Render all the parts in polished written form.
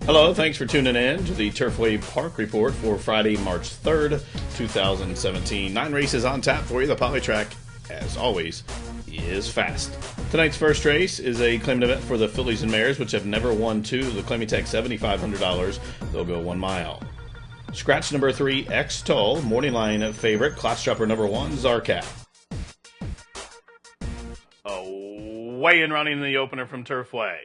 Hello, thanks for tuning in to the Turfway Park Report for Friday, March 3rd, 2017. 9 races on tap for you. The poly track, as always, is fast. Tonight's first race is a claiming event for the fillies and mares, which have never won two. The claiming tag $7,500. They'll go 1 mile. Scratch number 3, X Toll, morning line favorite. Class dropper number 1, Zarkat. Away and running in the opener from Turfway.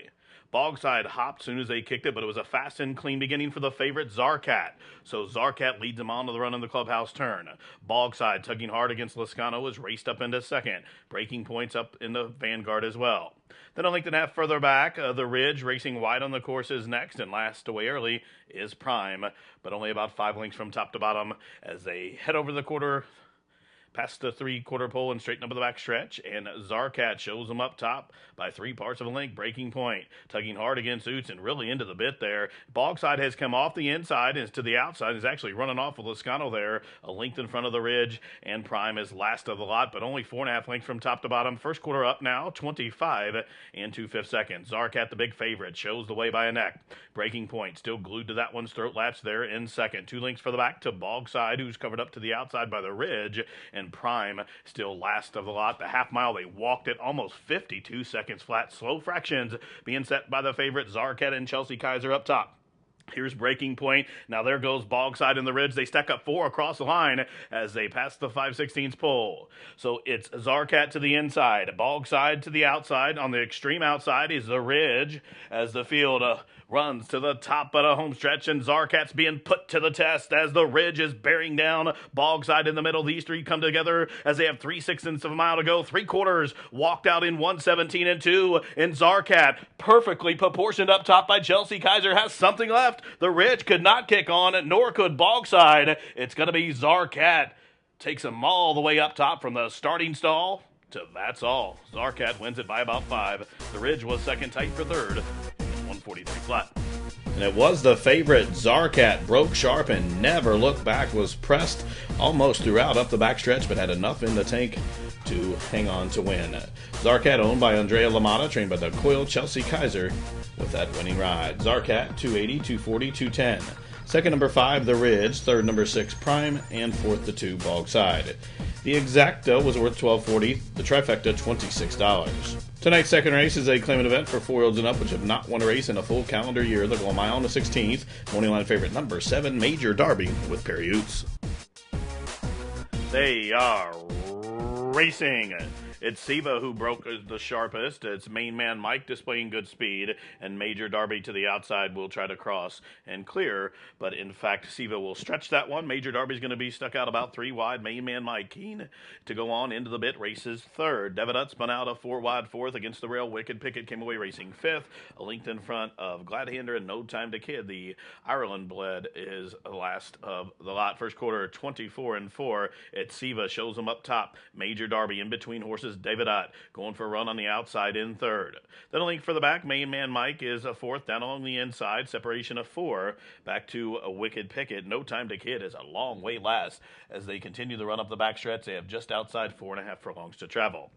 Bogside hopped soon as they kicked it, but it was a fast and clean beginning for the favorite, Zarkat. So Zarkat leads him on to the run in the clubhouse turn. Bogside, tugging hard against Lascano, was raced up into second, breaking points up in the vanguard as well. Then a length and a half further back, the Ridge, racing wide on the course, is next, and last away early is Prime, but only about 5 lengths from top to bottom as they head over the quarter, past the 3/4 pole and straighten up the back stretch, and Zarkat shows them up top by 3 parts of a length, breaking point, tugging hard against Oots and really into the bit there. Bogside has come off the inside and is to the outside, is actually running off with Lascano there, a length in front of the Ridge, and Prime is last of the lot, but only 4.5 lengths from top to bottom. First quarter up now, 25 and 2/5 seconds. Zarkat, the big favorite, shows the way by a neck. Breaking point, still glued to that one's throat latch there in second. 2 lengths for the back to Bogside, who's covered up to the outside by the Ridge, and Prime still last of the lot. The half mile they walked it almost 52 seconds flat. Slow fractions being set by the favorite Zarkat and Chelsea Kaiser up top. Here's breaking point. Now there goes Bogside and the Ridge. They stack up 4 across the line as they pass the 5/16 pole. So it's Zarkat to the inside, Bogside to the outside. On the extreme outside is the Ridge as the field runs to the top of the home stretch, and Zarkat's being put to the test as the Ridge is bearing down Bogside in the middle. These three come together as they have 3/6 of a mile to go. 3/4 walked out in 1:17 and 2, and Zarkat, perfectly proportioned up top by Chelsea Kaiser, has something left. The Ridge could not kick on, nor could Bogside. It's going to be Zarkat. Takes them all the way up top from the starting stall to that's all. Zarkat wins it by about 5. The Ridge was second, tight for third. 143 flat. And it was the favorite, Zarkat, broke sharp and never looked back, was pressed almost throughout up the backstretch, but had enough in the tank to hang on to win. Zarkat, owned by Andrea LaMotta, trained by the coiled Chelsea Kaiser with that winning ride. Zarkat, 280, 240, 210. Second, number 5, the Ridge. Third, number 6, Prime. And fourth, the 2, Bogside. The exacta was worth $12.40. The trifecta, $26. Tonight's second race is a claimant event for 4-year-olds and up, which have not won a race in a full calendar year. They'll go a mile on the 16th. Morning line favorite, number 7, Major Derby with Perry Oots. They are racing. It's Siva who broke the sharpest. It's main man Mike displaying good speed, and Major Derby to the outside will try to cross and clear, but in fact Siva will stretch that one. Major Derby's going to be stuck out about 3 wide. Main man Mike keen to go on into the bit, races third. Devidutt spun out a 4 wide fourth against the rail. Wicked Picket came away racing fifth, a length in front of Gladhander and No Time to Kid. The Ireland bled is last of the lot. First quarter 24 and 4. It's Siva shows them up top. Major Derby in between horses. Devidutt going for a run on the outside in third. Then a link for the back. Main man Mike is a fourth down along the inside. Separation of 4. Back to a Wicked Picket. No Time to Kid is a long way last as they continue the run up the backstretch. They have just outside 4.5 furlongs to travel.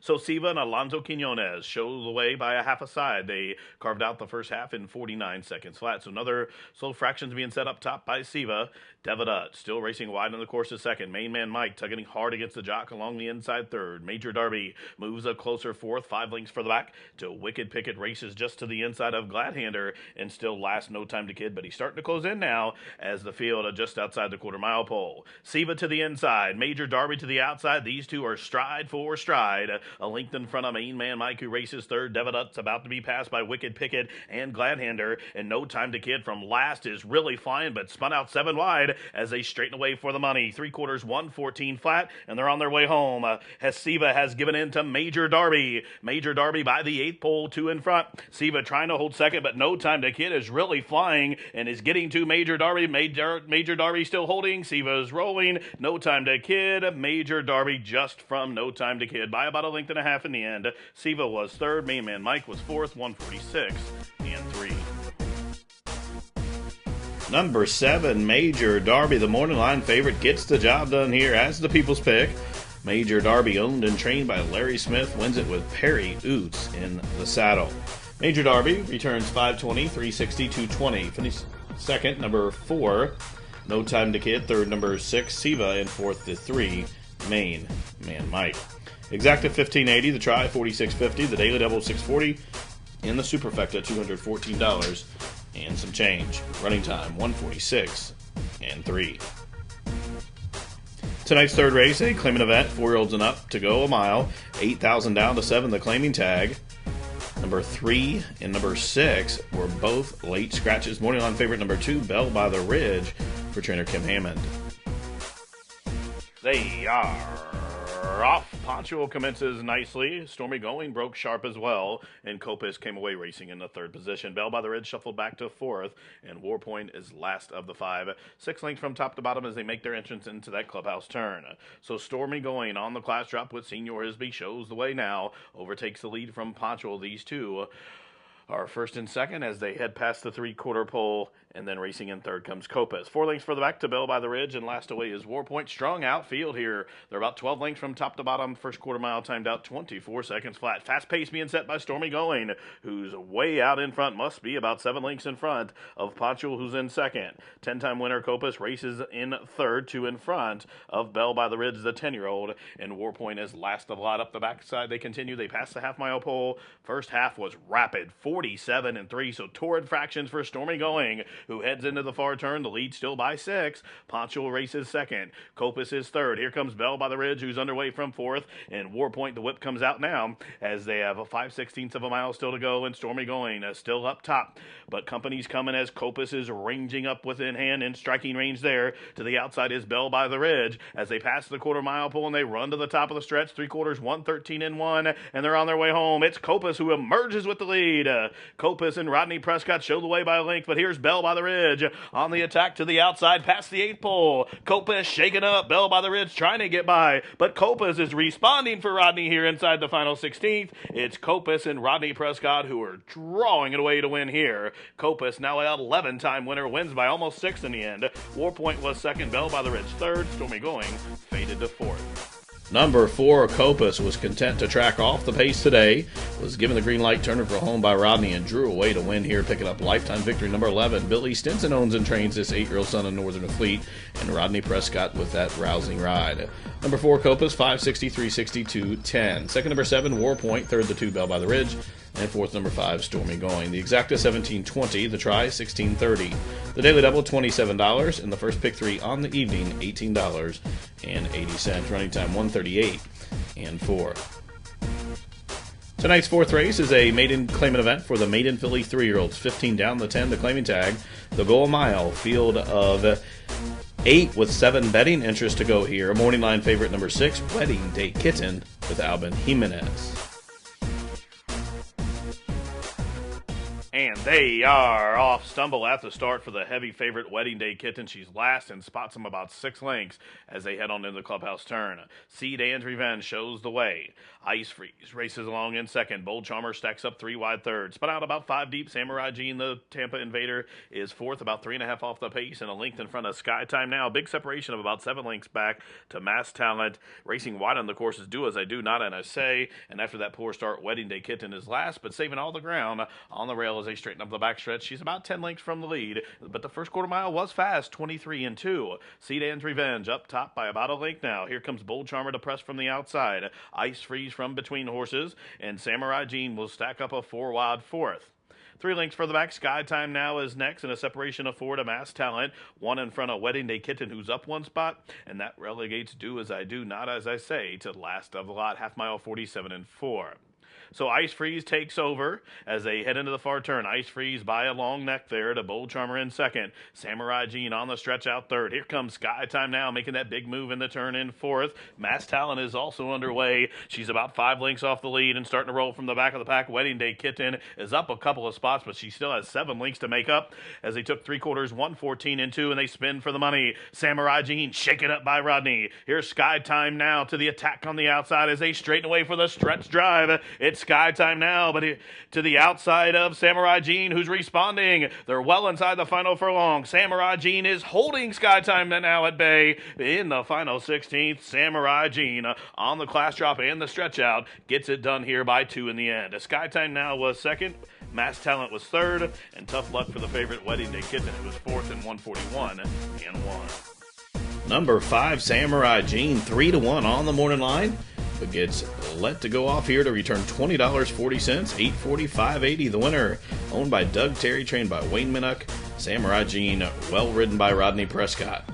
So Siva and Alonso Quinones show the way by a half a side. They carved out the first half in 49 seconds flat. So another slow fractions being set up top by Siva. Devidutt still racing wide on the course of second. Main man Mike tugging hard against the jock along the inside third. Major Derby moves a closer fourth, 5 lengths for the back to Wicked Picket, races just to the inside of Gladhander and still last No Time to Kid, but he's starting to close in now as the field just outside the quarter-mile pole. Siva to the inside, Major Derby to the outside. These two are stride for stride. A length in front of main man Mike, who races third. Devidutt's about to be passed by Wicked Picket and Gladhander, and No Time to Kid from last is really flying, but spun out 7 wide as they straighten away for the money. 3/4, 114 flat, and they're on their way home. Siva has given in to Major Derby. Major Derby by the 8th pole, 2 in front. Siva trying to hold second, but No Time to Kid is really flying and is getting to Major Derby. Major Derby still holding. Siva is rolling. No Time to Kid. Major Derby just from No Time to Kid by about a length and a half in the end. Siva was third. Main man Mike was fourth, 146 and 3. Number 7, Major Derby, the morning line favorite, gets the job done here as the people's pick. Major Derby, owned and trained by Larry Smith, wins it with Perry Oots in the saddle. Major Darby returns 520, 360, 220. Finish second, number 4, No Time to Kid. Third, number 6, Siva. And fourth, the 3, Main Man Mike. Exacta 1580, the try 4650, the daily double 640, and the superfecta $214 and some change. Running time 146 and 3. Tonight's third race, a claiming event, 4-year-olds and up to go a mile, 8,000 down to 7, the claiming tag. Number 3 and number 6 were both late scratches. Morning line favorite number 2, Bell by the Ridge, for trainer Kim Hammond. They are off. Poncho commences nicely. Stormy Going broke sharp as well, and Copus came away racing in the third position. Bell by the Ridge shuffled back to fourth, and Warpoint is last of the 5. 6 lengths from top to bottom as they make their entrance into that clubhouse turn. So Stormy Going on the class drop with Senior Hisby shows the way now, overtakes the lead from Poncho. These two are first and second as they head past the 3/4 pole, and then racing in third comes Copus. 4 lengths further back to Bell by the Ridge, and last away is Warpoint. Strong outfield here. They're about 12 lengths from top to bottom. First quarter mile timed out 24 seconds flat. Fast pace being set by Stormy Going, who's way out in front. Must be about 7 lengths in front of Poncho, who's in second. 10-time winner Copus races in third, 2 in front of Bell by the Ridge, the 10-year-old, and Warpoint is last of the lot. Up the backside they continue. They pass the half-mile pole. First half was rapid, 47 and 3, so torrid fractions for Stormy Going, who heads into the far turn. The lead still by 6. Poncho races second. Copus is third. Here comes Bell by the Ridge, who's underway from fourth, and Warpoint, the whip, comes out now as they have a 5/16 of a mile still to go, and Stormy Going still up top. But company's coming as Copus is ranging up within hand in striking range there. To the outside is Bell by the Ridge as they pass the quarter-mile pole and they run to the top of the stretch. 3/4, 113 and 1, and they're on their way home. It's Copus who emerges with the lead. Copus and Rodney Prescott show the way by a length, but here's Bell by the Ridge on the attack to the outside past the 8th pole. Copus shaking up. Bell by the Ridge trying to get by, but Copus is responding for Rodney here inside the final 16th. It's Copus and Rodney Prescott who are drawing it away to win here. Copus, now an 11-time winner, wins by almost 6 in the end. Warpoint was second. Bell by the Ridge third. Stormy Going faded to fourth. Number 4, Copus, was content to track off the pace today, was given the green light turning for home by Rodney and drew away to win here, picking up lifetime victory number 11. Billy Stinson owns and trains this 8-year-old son of Northern Fleet, and Rodney Prescott with that rousing ride. Number 4, Copus, 560, 360, 210. Second, number 7, Warpoint. Third, the 2, Bell by the Ridge. And fourth, number 5, Stormy Going. The exacta 1720, the try 1630. The daily double $27, and the first pick 3 on the evening $18.80. Running time 138 and 4. Tonight's fourth race is a maiden claimant event for the maiden filly 3-year-olds. 15 down the 10, the claiming tag. They'll go a mile. Field of 8 with 7 betting interest to go here. Morning line favorite number 6, Wedding Day Kitten with Albin Jimenez. And they are off. Stumble at the start for the heavy favorite Wedding Day Kitten. She's last and spots them about 6 lengths as they head on into the clubhouse turn. Seed Anne's Revenge shows the way. Ice Freeze races along in second. Bold Charmer stacks up 3 wide third. Spun out about 5 deep. Samurai Jean, the Tampa Invader, is fourth, about 3.5 off the pace, and a length in front of Sky Time Now. Big separation of about 7 lengths back to Mass Talent. Racing wide on the course is Do As I Do, Not As I Say. And after that poor start, Wedding Day Kitten is last, but saving all the ground on the rail as they straighten up the backstretch. She's about 10 lengths from the lead, but the first quarter mile was fast, 23 and 2. Seed Anne's Revenge up top by about a length now. Here comes Bold Charmer to press from the outside. Ice Freeze from between horses, and Samurai Jean will stack up a 4 wide fourth. 3 lengths further back, Sky Time Now is next in a separation of 4 to Mass Talent. 1 in front of Wedding Day Kitten, who's up 1 spot, and that relegates Do As I Do, Not As I Say to last of the lot, half mile 47 and 4. So Ice Freeze takes over as they head into the far turn. Ice Freeze by a long neck there to Bold Charmer in second. Samurai Jean on the stretch out third. Here comes Sky Time Now making that big move in the turn in fourth. Mass Talent is also underway. She's about 5 lengths off the lead and starting to roll from the back of the pack. Wedding Day Kitten is up a couple of spots, but she still has 7 lengths to make up as they took 3/4, 114 and 2, and they spin for the money. Samurai Jean shaken up by Rodney. Here's Sky Time Now to the attack on the outside as they straighten away for the stretch drive. It's sky time now, but to the outside of Samurai Jean, who's responding. They're well inside the final furlong. Samurai Jean is holding sky time now at bay in the final 16th. Samurai Jean on the class drop and the stretch out gets it done here by 2 in the end. Sky time now was second. Mass Talent was third, and Tough Luck for the favorite Wedding Day Kitten, who was fourth in 141 and 1. Number 5, Samurai Jean, 3-1 on the morning line, but gets let to go off here to return $20.40, $845.80. The winner, owned by Doug Terry, trained by Wayne Minnock. Samurai Jean, well ridden by Rodney Prescott.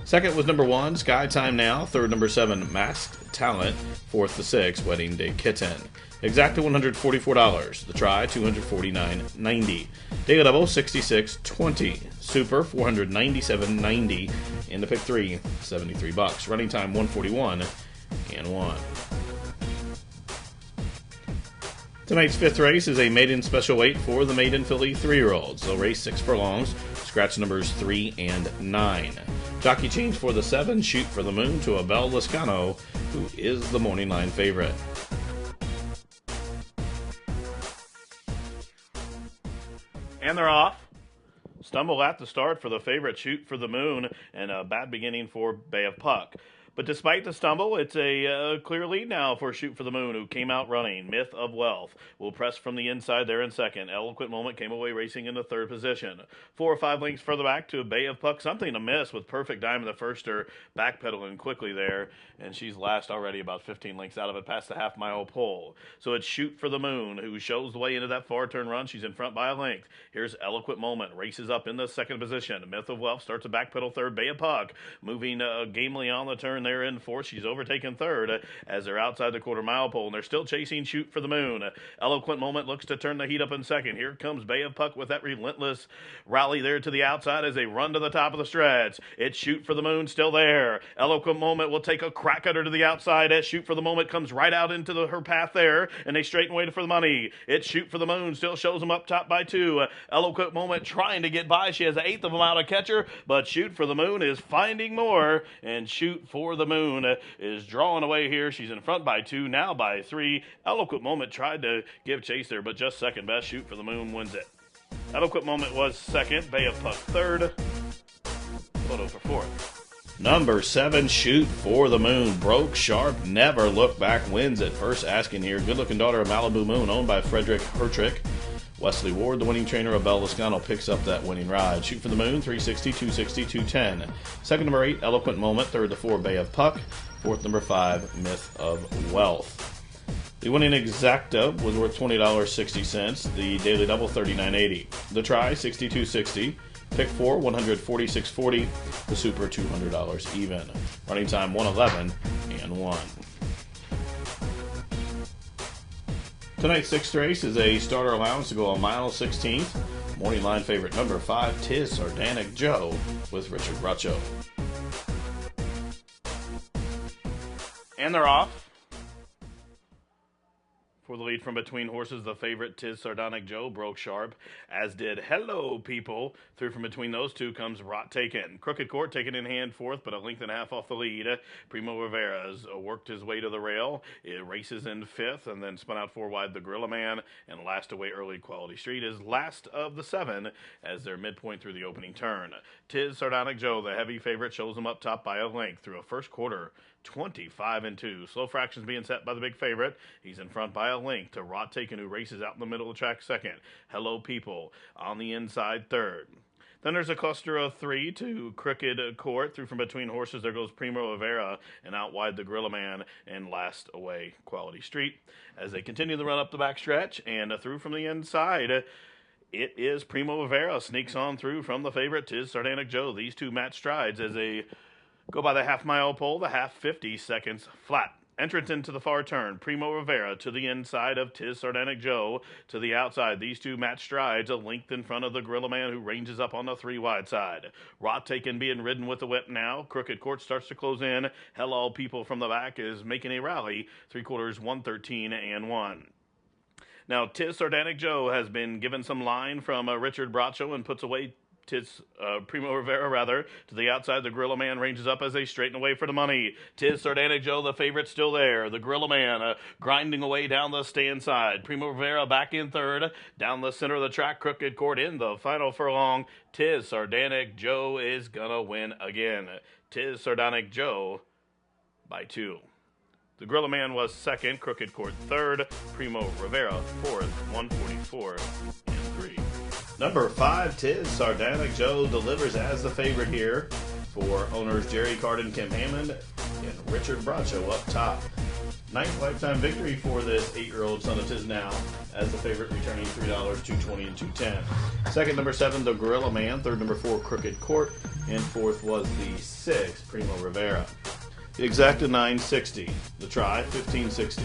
Second was number 1, Sky Time Now. Third, number 7, Masked Talent. Fourth, the 6, Wedding Day Kitten. Exacta $144. The try $249.90. Daily double $66.20. Super $497.90. And the pick 3 $73. Running time 141 and 1. Tonight's fifth race is a maiden special weight for the maiden filly 3-year-olds. They'll race 6 furlongs. Scratch numbers 3 and 9. Jockey change for the 7. Shoot for the Moon to Abel Lascano, who is the morning line favorite. And they're off. Stumble at the start for the favorite Shoot for the Moon, and a bad beginning for Bay of Puck. But despite the stumble, it's a clear lead now for Shoot for the Moon, who came out running. Myth of Wealth will press from the inside there in second. Eloquent Moment came away racing into third position. 4 or 5 lengths further back to Bay of Puck. Something to miss with Perfect Diamond, the firster, backpedaling quickly there. And she's last already about 15 lengths out of it past the half-mile pole. So it's Shoot for the Moon, who shows the way into that far turn run. She's in front by a length. Here's Eloquent Moment. Races up in the second position. Myth of Wealth starts to backpedal third. Bay of Puck moving gamely on the turn there in fourth. She's overtaken third as they're outside the quarter-mile pole, and they're still chasing Shoot for the Moon. Eloquent Moment looks to turn the heat up in second. Here comes Bay of Puck with that relentless rally there to the outside as they run to the top of the stretch. It's Shoot for the Moon still there. Eloquent Moment will take a crack at her to the outside as Shoot for the Moment comes right out into her path there, and they straighten away for the money. It's Shoot for the Moon still shows them up top by 2. Eloquent Moment trying to get by. She has an eighth of them out of catcher, but Shoot for the Moon is finding more, and Shoot for the Moon is drawing away here. She's in front by 2, now by 3. Eloquent Moment tried to give chase there, but just second best. Shoot for the Moon wins it. Eloquent Moment was second. Bay of Puck third. Photo for fourth. Number 7, Shoot for the Moon. Broke sharp, never look back, wins at first asking here. Good looking daughter of Malibu Moon, owned by Frederick Hertrick. Wesley Ward, the winning trainer of Bel Lascano, picks up that winning ride. Shoot for the Moon, 360, 260, 210. Second, number 8, Eloquent Moment. Third to 4, Bay of Puck. Fourth, number 5, Myth of Wealth. The winning exacta was worth $20.60. The daily double, $39.80. The try, $62.60. Pick 4, $146.40. The super, $200 even. Running time, 111 and 1. Tonight's sixth race is a starter allowance to go a mile 16th. Morning line favorite number 5, Tis Sardanic Joe, with Richard Bracho. And they're off. For the lead from between horses, the favorite Tis Sardonic Joe broke sharp, as did Hello People. Through from between those two comes Rot Taken. Crooked Court taken in hand fourth, but a length and a half off the lead. Primo Rivera's worked his way to the rail. It races in fifth and then spun out 4 wide the Gorilla Man, and last away early Quality Street is last of the 7 as they're midpoint through the opening turn. Tis Sardonic Joe, the heavy favorite, shows them up top by a length through a first quarter 25 and 2. Slow fractions being set by the big favorite. He's in front by a length to Rot Taken, who races out in the middle of the track second. Hello People on the inside third. Then there's a cluster of 3 to Crooked Court. Through from between horses, there goes Primo Rivera, and out wide the Gorilla Man, and last away Quality Street. As they continue to run up the backstretch, and through from the inside, it is Primo Rivera sneaks on through from the favorite Tis Sardanic Joe. These two match strides as they go by the half-mile pole, the half 50 seconds flat. Entrance into the far turn. Primo Rivera to the inside of Tis Sardanic Joe. To the outside, these two match strides, a length in front of the Gorilla Man, who ranges up on the 3 wide side. Rot Taken being ridden with the whip now. Crooked Court starts to close in. Hello People from the back is making a rally. 3/4, 113 and 1. Now, Tis Sardanic Joe has been given some line from Richard Bracho and puts away Primo Rivera, rather, to the outside. The Gorilla Man ranges up as they straighten away for the money. Tis Sardanic Joe, the favorite, still there. The Gorilla Man grinding away down the stand side. Primo Rivera back in third. Down the center of the track, Crooked Court in the final furlong. Tis Sardanic Joe is gonna win again. Tis Sardanic Joe by 2. The Gorilla Man was second, Crooked Court third, Primo Rivera fourth, 144 and 3. Number 5, Tis Sardanic Joe delivers as the favorite here for owners Jerry Carden, Kim Hammond, and Richard Bracho up top. 9th lifetime victory for this 8-year-old son of Tis Now, as the favorite, returning $3, $2.20 and $2.10. Second, number 7, the Gorilla Man. Third, number 4, Crooked Court, and fourth was the 6, Primo Rivera. The exacta, $9.60. The try, $15.60.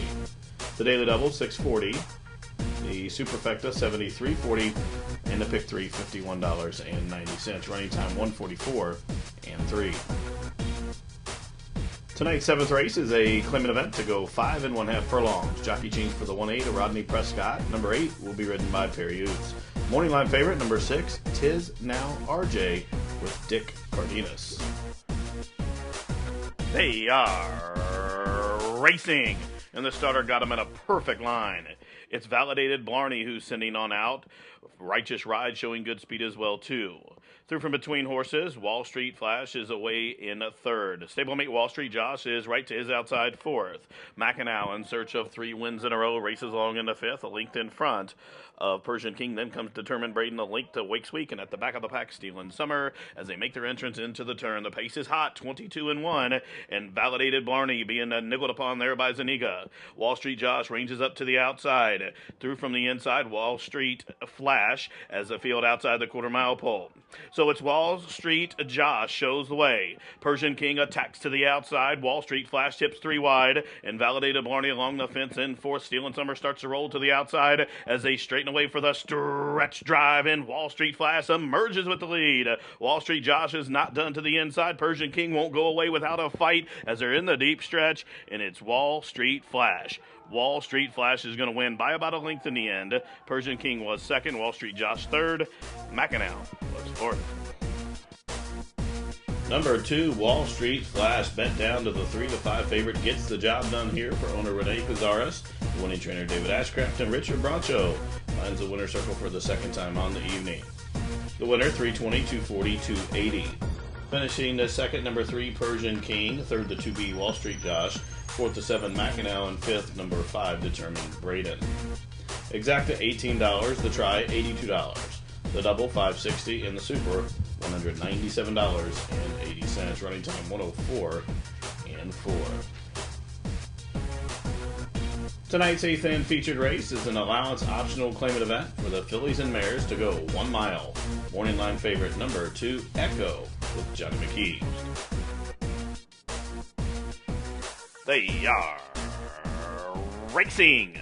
The daily double, $6.40. The superfecta, $73.40. And the pick 3, $51.90. Running time, 144 and 3. Tonight's 7th race is a claimant event to go 5 1/2 furlongs. Jockey change for the 1-8 of Rodney Prescott. Number 8 will be ridden by Perry Hughes. Morning line favorite, number 6, Tis Now RJ with Dick Cardenas. They are racing, and the starter got him in a perfect line. It's Validated Blarney who's sending on out. Righteous Ride showing good speed as well, too. Through from between horses, Wall Street Flash is away in third. Stablemate Wall Street Josh is right to his outside fourth. Mackinac, in search of 3 wins in a row, races along in the fifth, a length in front of Persian King. Then comes Determined Braden, a link to Wakes Week, and at the back of the pack, Steel and Summer, as they make their entrance into the turn. The pace is hot, 22-1, and Validated Blarney being niggled upon there by Zaniga. Wall Street Josh ranges up to the outside. Through from the inside, Wall Street Flash as the field outside the quarter-mile pole. So it's Wall Street Josh shows the way. Persian King attacks to the outside. Wall Street Flash tips 3 wide, and Validated Blarney along the fence in fourth. Steel and Summer starts to roll to the outside as they straighten away for the stretch drive, and Wall Street Flash emerges with the lead. Wall Street Josh is not done to the inside. Persian King won't go away without a fight as they're in the deep stretch, and it's Wall Street Flash. Wall Street Flash is going to win by about a length in the end. Persian King was second, Wall Street Josh third, Mackinac was fourth. Number 2, Wall Street Flash, bent down to the 3-5 favorite, gets the job done here for owner Rene Cazares. The winning trainer David Ashcraft and Richard Bracho finds the winner circle for the second time on the evening. The winner, 320, 240, 280. Finishing the second, number 3, Persian King. Third, the 2B, Wall Street Josh. Fourth to 7, Mackinac, and fifth, number 5, Determined Braden. Exacta, $18. The try, $82. The double, $5.60, and the super, $197.80. Running time, 104 and 4. Tonight's 8th and featured race is an allowance optional claimant event for the fillies and mares to go 1 mile. Morning line favorite, number 2, Echo with Johnny McKee. They are racing.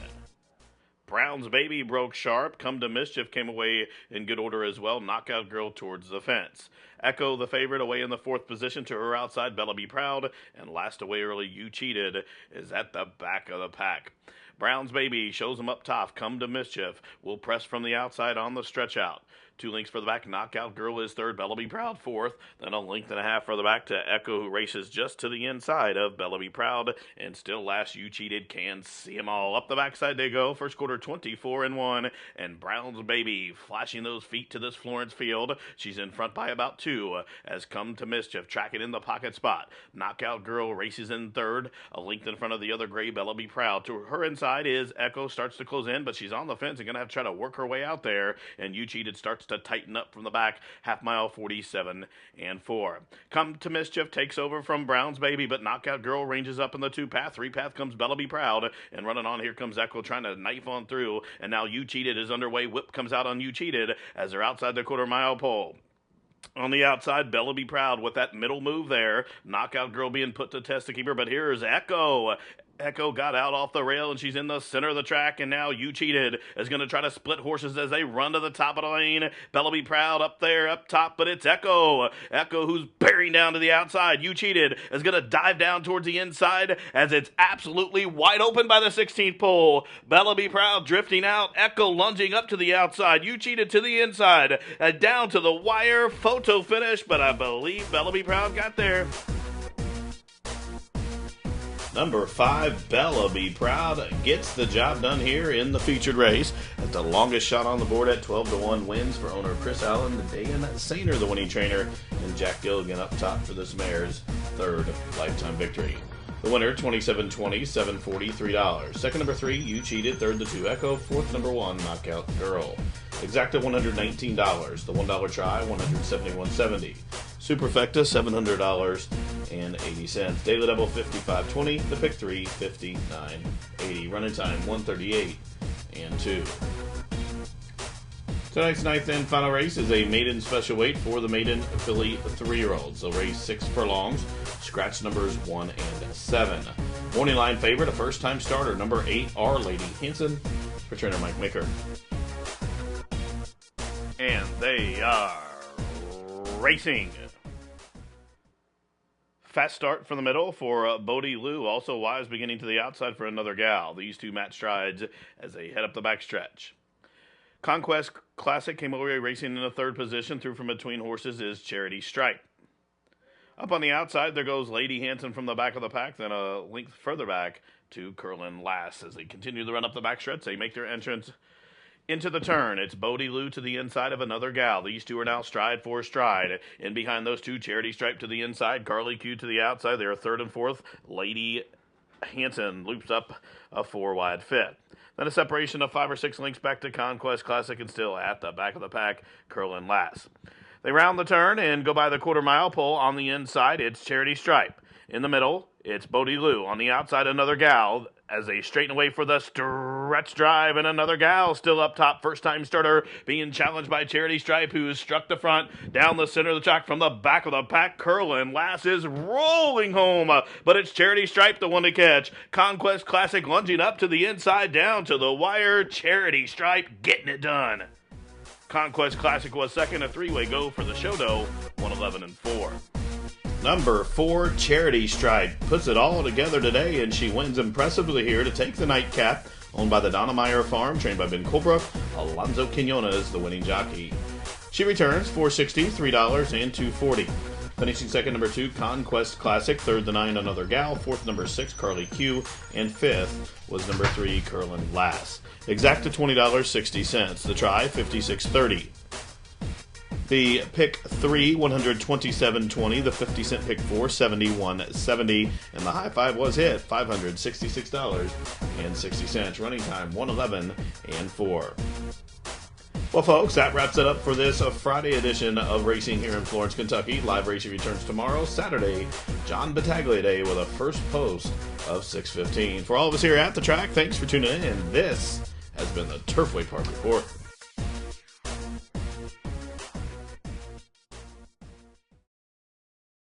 Brown's Baby broke sharp. Come to Mischief came away in good order as well. Knockout Girl towards the fence. Echo, the favorite, away in the 4th position to her outside. Bella Be Proud. And last away early, You Cheated, is at the back of the pack. Brown's Baby shows them up top. Come to Mischief will press from the outside on the stretch out. 2 lengths for the back. Knockout Girl is third. Bella Be Proud fourth. Then a length and a half for the back to Echo, who races just to the inside of Bella Be Proud. And still last, You Cheated. Can see them all. Up the backside they go. First quarter, 24-1. And Brown's Baby flashing those feet to this Florence field. She's in front by about 2. As Come to Mischief tracking in the pocket spot. Knockout Girl races in third. A length in front of the other gray, Bella Be Proud. To her inside is Echo. Starts to close in, but she's on the fence and going to have to try to work her way out there. And You Cheated starts to tighten up from the back, half mile, 47 and 4. Come to Mischief takes over from Brown's Baby, but Knockout Girl ranges up in the 2 path. 3 path comes Bella Be Proud, and running on here comes Echo trying to knife on through, and now You Cheated is underway. Whip comes out on You Cheated as they're outside the quarter-mile pole. On the outside, Bella Be Proud with that middle move there. Knockout Girl being put to test to keep her, but here's Echo. Echo got out off the rail and she's in the center of the track, and now You Cheated is going to try to split horses as they run to the top of the lane. Bella Be Proud up there, up top, but it's Echo. Echo, who's bearing down to the outside. You Cheated is going to dive down towards the inside as it's absolutely wide open by the 16th pole. Bella Be Proud drifting out. Echo lunging up to the outside. You Cheated to the inside. Down to the wire. Photo finish, but I believe Bella Be Proud got there. Number 5, Bella Be Proud, gets the job done here in the featured race. At the longest shot on the board at 12-1 wins for owner Chris Allen, Dan Sainer, the winning trainer, and Jack Gilligan up top for this mare's third lifetime victory. The winner, 27-20, $740, $3. Second, number 3, You Cheated. Third, the 2 Echo. Fourth, number 1, Knockout Girl. Exacta, $119. The $1 try, $171.70. Superfecta, $700.80. Daily Double, $55.20. The Pick 3, $59.80. Running time, 1:38 and 2. Tonight's ninth and final race is a maiden special weight for the maiden filly 3-year-olds. They'll race 6 furlongs, scratch numbers 1 and 7. Morning line favorite, a first-time starter, number 8, Our Lady Hanson, for trainer Mike Maker. And they are racing. Fast start from the middle for Bodie Lou. Also Wise beginning to the outside for Another Gal. These two match strides as they head up the backstretch. Conquest Classic came away racing in the third position. Through from between horses is Charity Stripe. Up on the outside, there goes Lady Hanson from the back of the pack. Then a length further back to Curlin Lass. As they continue to run up the backstretch, they make their entrance into the turn. It's Bodie Lou to the inside of Another Gal. These two are now stride for stride. In behind those two, Charity Stripe to the inside, Carly Q to the outside. They're third and fourth. Lady Hanson loops up a 4-wide fifth. Then a separation of 5 or 6 lengths back to Conquest Classic, and still at the back of the pack, Curlin Lass. They round the turn and go by the quarter-mile pole. On the inside, it's Charity Stripe. In the middle, it's Bodie Lou. On the outside, Another Gal as they straighten away for the stretch drive, and Another Gal still up top. First-time starter being challenged by Charity Stripe, who has struck the front down the center of the track from the back of the pack. Curlin Lass is rolling home, but it's Charity Stripe the one to catch. Conquest Classic lunging up to the inside, down to the wire. Charity Stripe getting it done. Conquest Classic was second, a 3-way go for the Shodo, 111 and 4. Number 4, Charity Stripe, puts it all together today, and she wins impressively here to take the nightcap. Owned by the Donna Meyer Farm, trained by Ben Colbrook, Alonzo Quinona is the winning jockey. She returns $4.60, $3, and $2.40. Finishing second, number 2, Conquest Classic. Third, the 9, Another Gal. Fourth, number 6, Carly Q. And fifth was number 3, Curlin Lass. Exacta, $20.60. The try, $56.30. The pick 3, $127.20. The 50-cent pick 4, $71.70. And the high five was hit, $566.60. Running time, 111 and 4. Well, folks, that wraps it up for this Friday edition of Racing here in Florence, Kentucky. Live racing returns tomorrow, Saturday, John Battaglia Day, with a first post of 6:15. For all of us here at the track, thanks for tuning in, and this has been the Turfway Park Report.